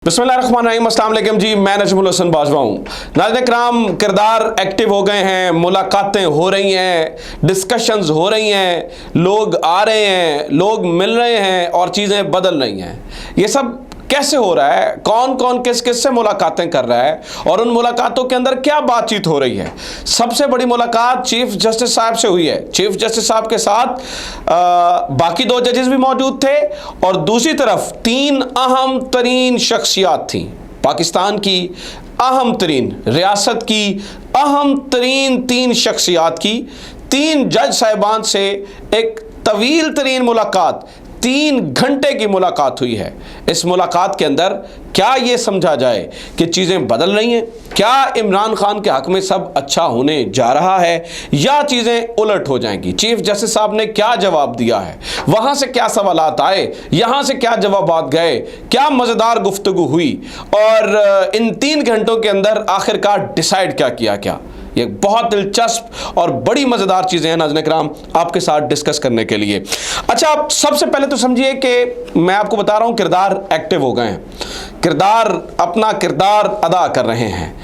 बिस्मिल्लाहिर्रहमानिर्रहीम, अस्सलाम वालेकुम जी। मैं नजमुल हसन बाजवा हूँ। नाज़रीन किराम, किरदार एक्टिव हो गए हैं, मुलाकातें हो रही हैं, डिस्कशंस हो रही हैं, लोग आ रहे हैं, लोग मिल रहे हैं और चीज़ें बदल रही हैं। ये सब कैसे हो रहा है? कौन कौन किस किस से मुलाकातें कर रहा है और उन मुलाकातों के अंदर क्या बातचीत हो रही है? सबसे बड़ी मुलाकात चीफ जस्टिस साहब से हुई है। चीफ जस्टिस साहब के साथ बाकी दो जजेस भी मौजूद थे और दूसरी तरफ तीन अहम तरीन शख्सियात थी पाकिस्तान की, अहम तरीन रियासत की, अहम तरीन तीन शख्सियात की, तीन जज साहिबान से एक तवील तरीन मुलाकात, 3 घंटे की मुलाकात हुई है। इस मुलाकात के अंदर क्या ये समझा जाए कि चीज़ें बदल रही हैं? क्या इमरान खान के हक में सब अच्छा होने जा रहा है या चीज़ें उलट हो जाएंगी? चीफ जस्टिस साहब ने क्या जवाब दिया है, वहाँ से क्या सवालात आए, यहाँ से क्या जवाबात गए, क्या मज़ेदार गुफ्तगू हुई और इन 3 घंटों के अंदर आखिरकार डिसाइड क्या किया क्या? ये बहुत दिलचस्प और बड़ी मज़ेदार चीज़ें हैं नाज़रीन किराम आपके साथ डिस्कस करने के लिए। अच्छा, आप सबसे पहले तो समझिए कि मैं आपको बता रहा हूँ किरदार एक्टिव हो गए हैं, किरदार अपना किरदार अदा कर रहे हैं,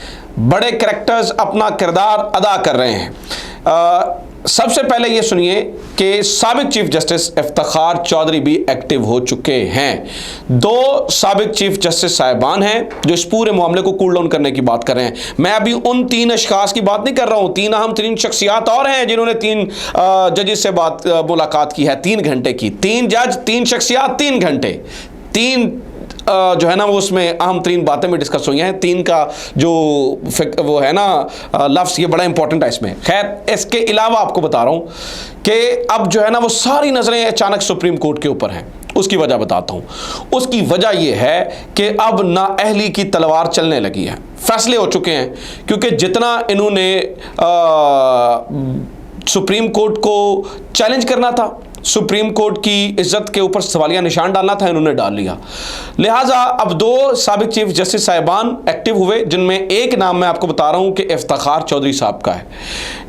बड़े कैरेक्टर्स अपना किरदार अदा कर रहे हैं। सबसे पहले ये सुनिए कि साबिक चीफ जस्टिस इफ्तिखार चौधरी भी एक्टिव हो चुके हैं। 2 साबिक चीफ जस्टिस साहिबान हैं जो इस पूरे मामले को कूल डाउन करने की बात कर रहे हैं। मैं अभी उन 3 अशखास की बात नहीं कर रहा हूँ, 3 अहम तरीन शख्सियात और हैं जिन्होंने 3 जजेस से मुलाकात की है 3 घंटे की। 3 जज, 3 शख्सियात, 3 घंटे, 3 जो है ना वो उसमें अहम तरीन बातें भी डिस्कस हुई हैं। 3 का जो वो है ना लफ्ज़, ये बड़ा इंपॉर्टेंट है इसमें। खैर, इसके अलावा आपको बता रहा हूँ कि अब जो है ना वो सारी नज़रें अचानक सुप्रीम कोर्ट के ऊपर हैं। उसकी वजह बताता हूँ। उसकी वजह यह है कि अब नाअहली की तलवार चलने लगी है, फैसले हो चुके हैं, क्योंकि जितना इन्होंने सुप्रीम कोर्ट को चैलेंज करना था, सुप्रीम कोर्ट की इज्जत के ऊपर सवालिया निशान डालना था, इन्होंने डाल लिया। लिहाजा अब 2 साबिक चीफ जस्टिस साहिबान एक्टिव हुए, जिनमें एक नाम मैं आपको बता रहा हूं कि इफ्तिखार चौधरी साहब का है।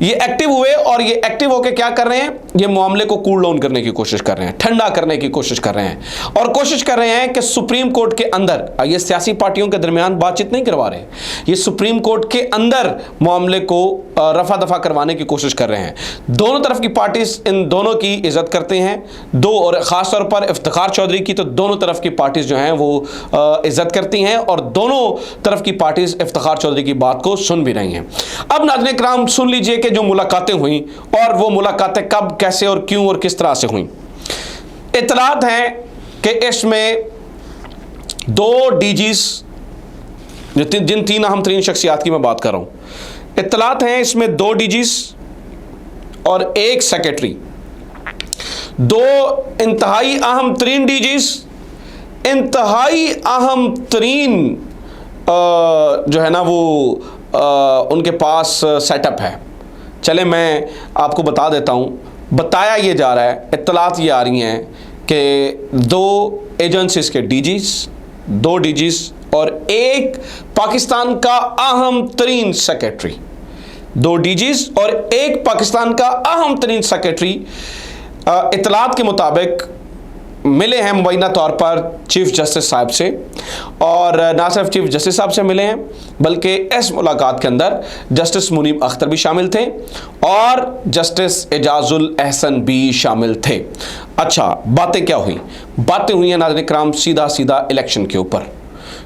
ये एक्टिव हुए और ये एक्टिव होकर क्या कर रहे हैं? ये मामले को कूल डाउन करने की कोशिश कर रहे हैं, ठंडा करने की कोशिश कर रहे हैं और कोशिश कर रहे हैं कि सुप्रीम कोर्ट के अंदर, ये सियासी पार्टियों के दरमियान बातचीत नहीं करवा रहे, ये सुप्रीम कोर्ट के अंदर मामले को रफा दफा करवाने की कोशिश कर रहे हैं। दोनों तरफ की पार्टीज इन दोनों की इज्जत करते हैं, दो, और ख़ास तौर पर इफ्तिखार चौधरी की तो दोनों तरफ की पार्टीज जो हैं वो इज्जत करती हैं और दोनों तरफ की पार्टीज इफ्तिखार चौधरी की बात को सुन भी रही हैं। अब नाज़रीन किराम सुन लीजिए कि जो मुलाकातें हुई और वो मुलाकातें कब, कैसे और क्यों और किस तरह से हुई। इतलात हैं कि इसमें 2 डीजीज, जिन 3 अहम तरीन शख्सियात की मैं बात कर रहा हूँ, इतलात हैं इसमें 2 डीजीज और 1 सेक्रेटरी, 2 इंतहाई अहम तरीन डीजीज, इंतहाई अहम तरीन जो है ना वो उनके पास सेटअप है। चले मैं आपको बता देता हूँ। बताया ये जा रहा है, इत्तलात ये आ रही हैं कि 2 एजेंसीज के डीजीज, 2 डीजीज और 1 पाकिस्तान का अहम तरीन सेक्रेटरी, 2 डीजीज और 1 पाकिस्तान का अहम तरीन सेक्रेटरी इतलात के मुताबिक मिले हैं मुबैना तौर पर चीफ जस्टिस साहब से, और ना सिर्फ चीफ जस्टिस साहब से मिले हैं बल्कि इस मुलाकात के अंदर जस्टिस मुनीब अख्तर भी शामिल थे और जस्टिस एजाजुल एहसन भी शामिल थे। अच्छा, बातें क्या हुई? बातें हुई हैं नाज़रीन किराम सीधा सीधा इलेक्शन के ऊपर,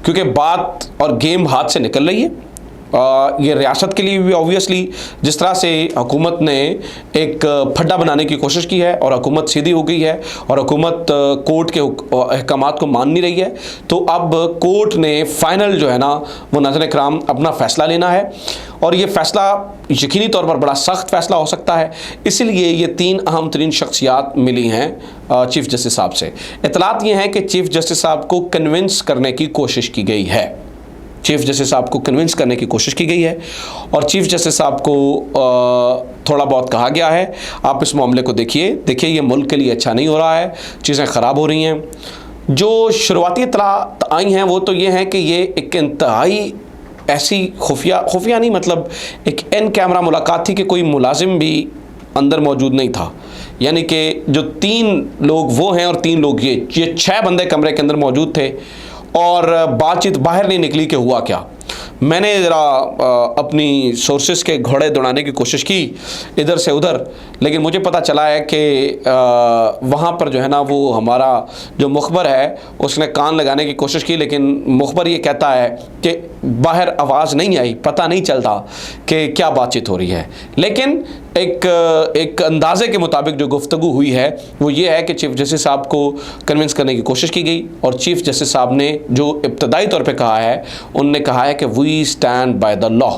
क्योंकि बात और गेम हाथ से निकल रही है। ये रियासत के लिए भी ऑब्वियसली जिस तरह से हुकूमत ने एक फड्डा बनाने की कोशिश की है और हुकूमत सीधी हो गई है और हुकूमत कोर्ट के अहकामात को मान नहीं रही है, तो अब कोर्ट ने फाइनल जो है ना वो नाज़रीन किराम अपना फ़ैसला लेना है और ये फ़ैसला यकीनी तौर पर बड़ा सख्त फ़ैसला हो सकता है। इसलिए ये 3 अहम तरीन शख्सियात मिली हैं चीफ जस्टिस साहब से। इतलात ये हैं कि चीफ जस्टिस साहब को कन्विंस करने की कोशिश की गई है, चीफ जस्टिस साहब को कन्विंस करने की कोशिश की गई है और चीफ जस्टिस साहब को थोड़ा बहुत कहा गया है, आप इस मामले को देखिए ये मुल्क के लिए अच्छा नहीं हो रहा है, चीज़ें ख़राब हो रही हैं। जो शुरुआती इत्तलात आई हैं वो तो ये हैं कि ये एक इंतहाई ऐसी खुफिया नहीं, मतलब एक इन कैमरा मुलाकात थी कि कोई मुलाजिम भी अंदर मौजूद नहीं था, यानी कि जो 3 लोग वो हैं और 3 लोग ये 6 बंदे कमरे के अंदर मौजूद थे और बातचीत बाहर नहीं निकली कि हुआ क्या। मैंने ज़रा अपनी सोर्सेस के घोड़े दौड़ाने की कोशिश की इधर से उधर, लेकिन मुझे पता चला है कि वहाँ पर जो है ना वो हमारा जो मुखबर है उसने कान लगाने की कोशिश की, लेकिन मुखबर ये कहता है कि बाहर आवाज़ नहीं आई, पता नहीं चलता कि क्या बातचीत हो रही है। लेकिन एक अंदाजे के मुताबिक जो गुफ्तगू हुई है वो ये है कि चीफ जस्टिस साहब को कन्विंस करने की कोशिश की गई और चीफ जस्टिस साहब ने जो इब्तदाई तौर पे कहा है, उनने कहा है कि we stand by the law,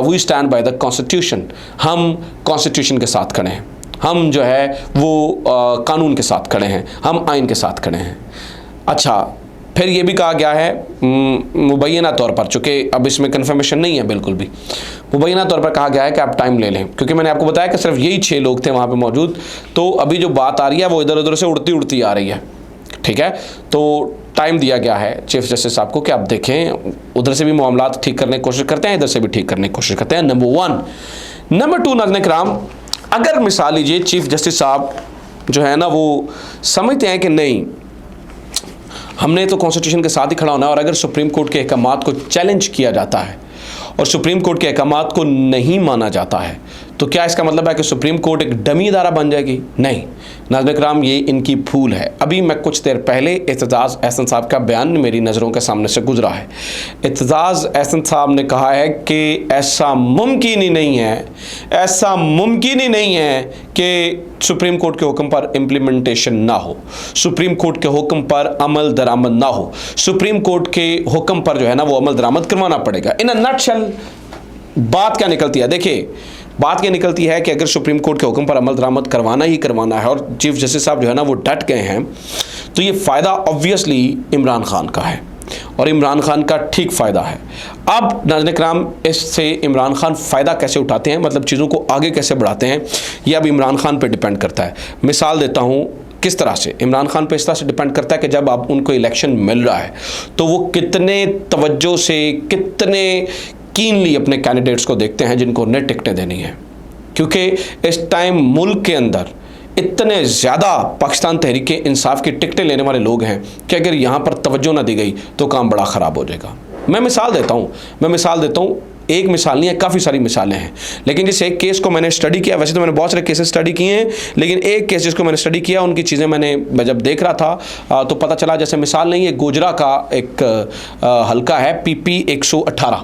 we stand by the constitution, हम कॉन्स्टिट्यूशन के साथ खड़े हैं, हम जो है वो कानून के साथ खड़े हैं, हम आइन के साथ खड़े हैं। अच्छा, फिर ये भी कहा गया है मुबैना तौर पर, चूँकि अब इसमें कन्फर्मेशन नहीं है बिल्कुल भी, मुबैना तौर पर कहा गया है कि आप टाइम ले लें, क्योंकि मैंने आपको बताया कि सिर्फ यही 6 लोग थे वहाँ पे मौजूद। तो अभी जो बात आ रही है वो इधर उधर से उड़ती उड़ती आ रही है, ठीक है। तो टाइम दिया गया है चीफ जस्टिस साहब को कि आप देखें, उधर से भी मामला ठीक करने की कोशिश करते हैं, इधर से भी ठीक करने की कोशिश करते हैं, नंबर 1। नंबर 2, नाज़रीन किराम, अगर मिसाल लीजिए चीफ जस्टिस साहब जो है ना वो समझते हैं कि नहीं हमने तो कॉन्स्टिट्यूशन के साथ ही खड़ा होना है, और अगर सुप्रीम कोर्ट के अहकामात को चैलेंज किया जाता है और सुप्रीम कोर्ट के अहकामात को नहीं माना जाता है, तो क्या इसका मतलब है कि सुप्रीम कोर्ट एक डमी इदारा बन जाएगी? नहीं नाज़रीन किराम, ये इनकी भूल है। अभी मैं कुछ देर पहले एतजाज़ अहसन साहब का बयान मेरी नज़रों के सामने से गुजरा है। एतजाज़ अहसन साहब ने कहा है कि ऐसा मुमकिन ही नहीं है, ऐसा मुमकिन ही नहीं है कि सुप्रीम कोर्ट के हुक्म पर इम्प्लीमेंटेशन ना हो, सुप्रीम कोर्ट के हुक्म पर अमल दरामद ना हो, सुप्रीम कोर्ट के हुक्म पर जो है ना वो अमल दरामद करवाना पड़ेगा। इन अ नटशेल बात क्या निकलती है? देखिए, बात क्या निकलती है कि अगर सुप्रीम कोर्ट के हुक्म पर अमल दरामद करवाना ही करवाना है और चीफ जस्टिस साहब जो है ना वो डट गए हैं, तो ये फ़ायदा ऑब्वियसली इमरान खान का है और इमरान खान का ठीक फ़ायदा है। अब नाज़रीन किराम, इससे इमरान खान फ़ायदा कैसे उठाते हैं, मतलब चीज़ों को आगे कैसे बढ़ाते हैं, ये अब इमरान खान पर डिपेंड करता है। मिसाल देता हूँ किस तरह से इमरान खान पे इस तरह से डिपेंड करता है कि जब आप उनको इलेक्शन मिल रहा है तो वो कितने तवज्जो से, कितने कीनली अपने कैंडिडेट्स को देखते हैं जिनको उन्हें टिकटें देनी है, क्योंकि इस टाइम मुल्क के अंदर इतने ज़्यादा पाकिस्तान तहरीक इंसाफ की टिकटें लेने वाले लोग हैं कि अगर यहाँ पर तवज्जो ना दी गई तो काम बड़ा ख़राब हो जाएगा। मैं मिसाल देता हूँ, एक मिसाल नहीं है, काफ़ी सारी मिसालें हैं, लेकिन जिस एक केस को मैंने स्टडी किया, वैसे तो मैंने बहुत सारे केसेस स्टडी किए हैं, लेकिन एक केस जिसको मैंने स्टडी किया उनकी चीज़ें मैं जब देख रहा था तो पता चला, जैसे मिसाल नहीं है, गोजरा का एक हल्का है PP 118,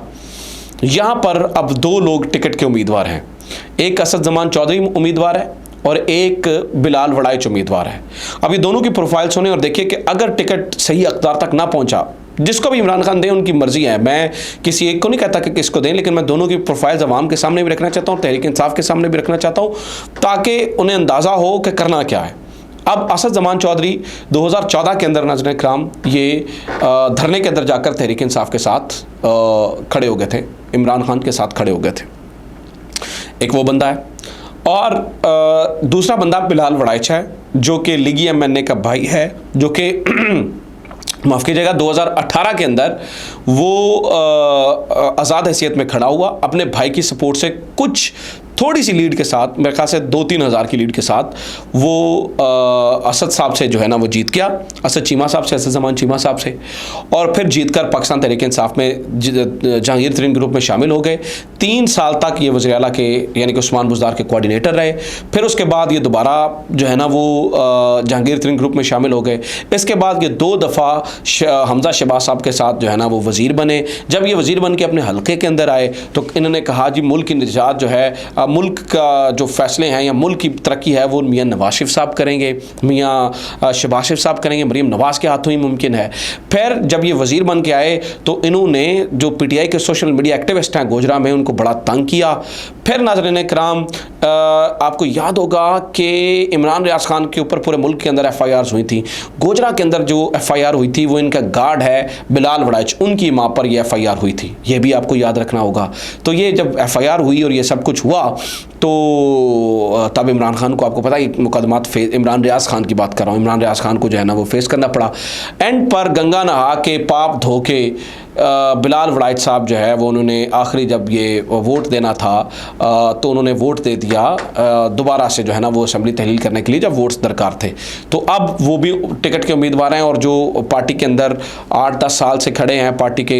यहाँ पर अब 2 लोग टिकट के उम्मीदवार हैं, एक असद जमान चौधरी उम्मीदवार है और एक बिलाल वड़ाइच उम्मीदवार है। अब ये दोनों की प्रोफाइल सुने और देखिए कि अगर टिकट सही अक़दार तक ना पहुँचा, जिसको भी इमरान खान दें उनकी मर्जी है, मैं किसी एक को नहीं कहता कि किसको दें, लेकिन मैं दोनों की प्रोफाइल्स अवाम के सामने भी रखना चाहता हूँ, तहरीक इंसाफ के सामने भी रखना चाहता हूँ, ताकि उन्हें अंदाज़ा हो कि करना क्या है। अब असद जमान चौधरी 2014 के अंदर नाज़रीन किराम ये धरने के अंदर जाकर तहरीक इंसाफ के साथ खड़े हो गए थे, इमरान खान के साथ खड़े हो गए थे, एक वो बंदा है। और दूसरा बंदा बिलाल वड़ाइच है, जो कि लीगी MNA का भाई है, जो कि माफ़ कीजिएगा 2018 के अंदर वो आज़ाद हैसियत में खड़ा हुआ, अपने भाई की सपोर्ट से कुछ थोड़ी सी लीड के साथ, मेरे ख्याल से 2-3 हज़ार की लीड के साथ वो असद साहब से जो है ना वो जीत गया, असद चीमा साहब से, असद जमान चीमा साहब से, और फिर जीत कर पाकिस्तान तहरीक इंसाफ में जहांगीर तरीन ग्रुप में शामिल हो गए। 3 साल तक ये वज़ीर आला के यानी कि उस्मान बुज़दार के कोऑर्डिनेटर रहे। फिर उसके बाद ये दोबारा जो है ना वो जहांगीर तरीन ग्रुप में शामिल हो गए। इसके बाद ये 2 दफ़ा हमजा शहबाज साहब के साथ जो है ना वो वज़ीर बने। जब ये वज़ीर बन के अपने हल्के के अंदर आए तो इन्होंने कहा जी मुल्क की निजात जो है, मुल्क का जो फैसले हैं या मुल्क की तरक्की है वो मियाँ नवाज शरीफ साहब करेंगे, मियाँ शहबाज शरीफ साहब करेंगे, मरीम नवाज़ के हाथों ही मुमकिन है। फिर जब ये वज़ीर बन के आए तो इन्होंने जो PTI के सोशल मीडिया एक्टिविस्ट हैं गोजरा में, उनको बड़ा तंग किया। फिर नाज़रीन किराम, आपको याद होगा कि इमरान रियाज खान के ऊपर पूरे मुल्क के अंदर FIRs हुई थी। गोजरा के अंदर जो FIR हुई थी वो इनका गार्ड है बिलाल वड़ाइच, उनकी माँ पर यह FIR हुई थी, ये भी आपको याद रखना होगा। तो ये जब FIR हुई और ये सब कुछ हुआ तो तब इमरान खान को, आपको पता ही मुकदमात इमरान रियाज खान की बात कर रहा हूँ, इमरान रियाज खान को जो है ना वो फेस करना पड़ा। एंड पर गंगा नहा के पाप धो के बिलाल वड़ाइच साहब जो है वो उन्होंने आखिरी जब ये वोट देना था तो उन्होंने वोट दे दिया दोबारा से जो है ना वो असेंबली तहलील करने के लिए जब वोट्स दरकार थे। तो अब वो भी टिकट के उम्मीदवार हैं और जो पार्टी के अंदर 8-10 साल से खड़े हैं, पार्टी के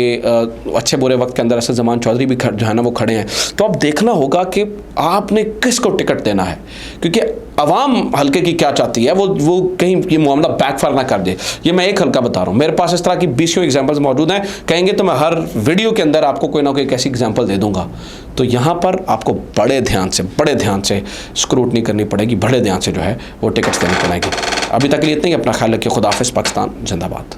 अच्छे बुरे वक्त के अंदर असद ज़मान चौधरी भी जो है ना वो खड़े हैं। तो अब देखना होगा कि आपने किसको टिकट देना है, क्योंकि अवाम हल्के की क्या चाहती है, वो कहीं ये मामला बैकफायर ना कर दे। ये मैं एक हल्का बता रहा हूँ, मेरे पास इस तरह की 20 एग्जाम्पल्स मौजूद हैं, कहेंगे तो मैं हर वीडियो के अंदर आपको कोई ना कोई एक ऐसी एग्जाम्पल दे दूंगा। तो यहाँ पर आपको बड़े ध्यान से स्क्रूटनी करनी पड़ेगी, बड़े ध्यान से जो है वो टिकट्स देनी पड़ेगी। अभी तक के लिए इतना ही। अपना ख्याल रखिए। खुदा हाफिज़। पाकिस्तान जिंदाबाद।